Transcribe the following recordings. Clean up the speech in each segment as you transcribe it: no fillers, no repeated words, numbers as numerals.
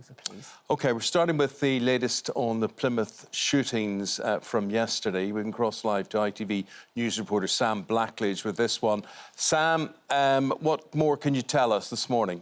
the police. OK, we're starting with the latest on the Plymouth shootings from yesterday. We can cross live to ITV News reporter Sam Blackledge with this one. Sam, what more can you tell us this morning?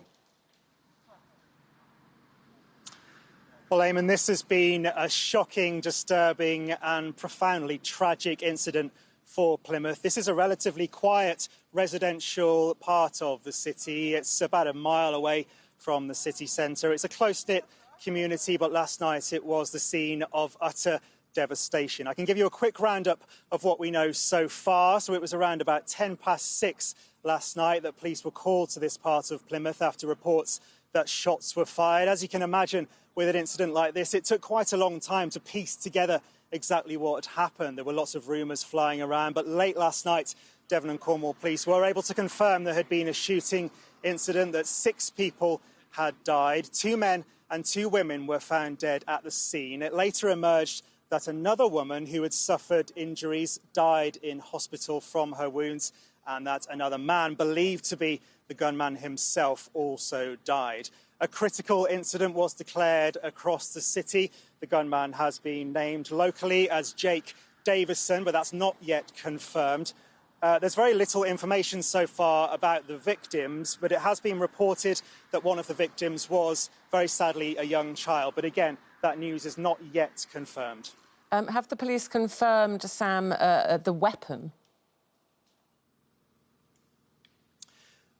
Well, Eamon, this has been a shocking, disturbing and profoundly tragic incident for Plymouth. This is a relatively quiet residential part of the city. It's about a mile away from the city centre. It's a close-knit community, but last night it was the scene of utter devastation. I can give you a quick roundup of what we know so far. So it was around about 6:10 last night that police were called to this part of Plymouth after reports that shots were fired. As you can imagine, with an incident like this, it took quite a long time to piece together exactly what had happened. There were lots of rumours flying around, but late last night, Devon and Cornwall police were able to confirm there had been a shooting incident, that 6 people had died. 2 men and 2 women were found dead at the scene. It later emerged that another woman who had suffered injuries died in hospital from her wounds, and that another man, believed to be the gunman himself, also died. A critical incident was declared across the city. The gunman has been named locally as Jake Davison, but that's not yet confirmed. There's very little information so far about the victims, but it has been reported that one of the victims was, very sadly, a young child. But again, that news is not yet confirmed. Have the police confirmed, Sam, the weapon?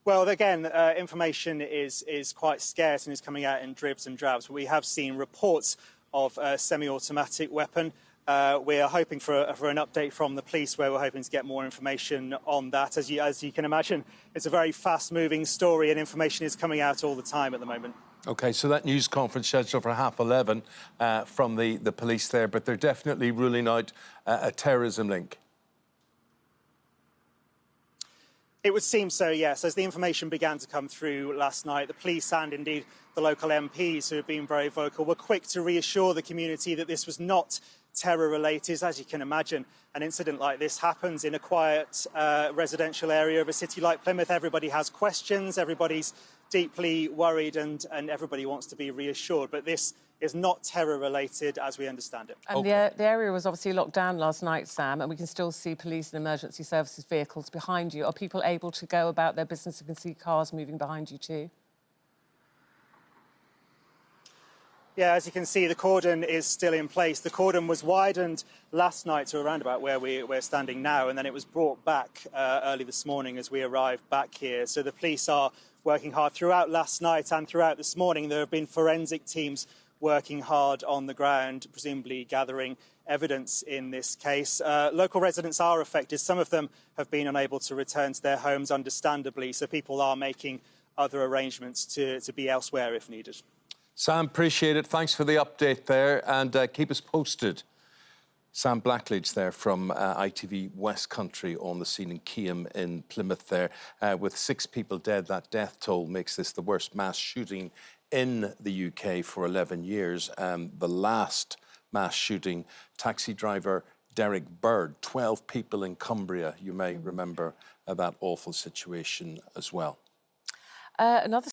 Well, again, information is quite scarce and is coming out in dribs and drabs. We have seen reports of a semi-automatic weapon. We are hoping for an update from the police, where we're hoping to get more information on that. As you can imagine, it's a very fast-moving story and information is coming out all the time at the moment. OK, so that news conference scheduled for 11:30 from the police there, but they're definitely ruling out a terrorism link. It would seem so, yes. As the information began to come through last night, the police and indeed the local MPs, who have been very vocal, were quick to reassure the community that this was not terror-related. As you can imagine, an incident like this happens in a quiet residential area of a city like Plymouth. Everybody has questions, everybody's deeply worried, and everybody wants to be reassured. But this is not terror-related, as we understand it. And the area was obviously locked down last night, Sam, and we can still see police and emergency services vehicles behind you. Are people able to go about their business? You can see cars moving behind you too. Yeah, as you can see, the cordon is still in place. The cordon was widened last night to around about where we're standing now, and then it was brought back early this morning as we arrived back here. So the police are working hard throughout last night and throughout this morning. There have been forensic teams working hard on the ground, presumably gathering evidence in this case. Local residents are affected. Some of them have been unable to return to their homes, understandably, so people are making other arrangements to be elsewhere if needed. Sam, appreciate it. Thanks for the update there, and keep us posted. Sam Blackledge there from ITV West Country on the scene in Keam in Plymouth there. With 6 people dead, that death toll makes this the worst mass shooting in the UK for 11 years. The last mass shooting, taxi driver Derek Bird, 12 people in Cumbria. You may remember that awful situation as well. Another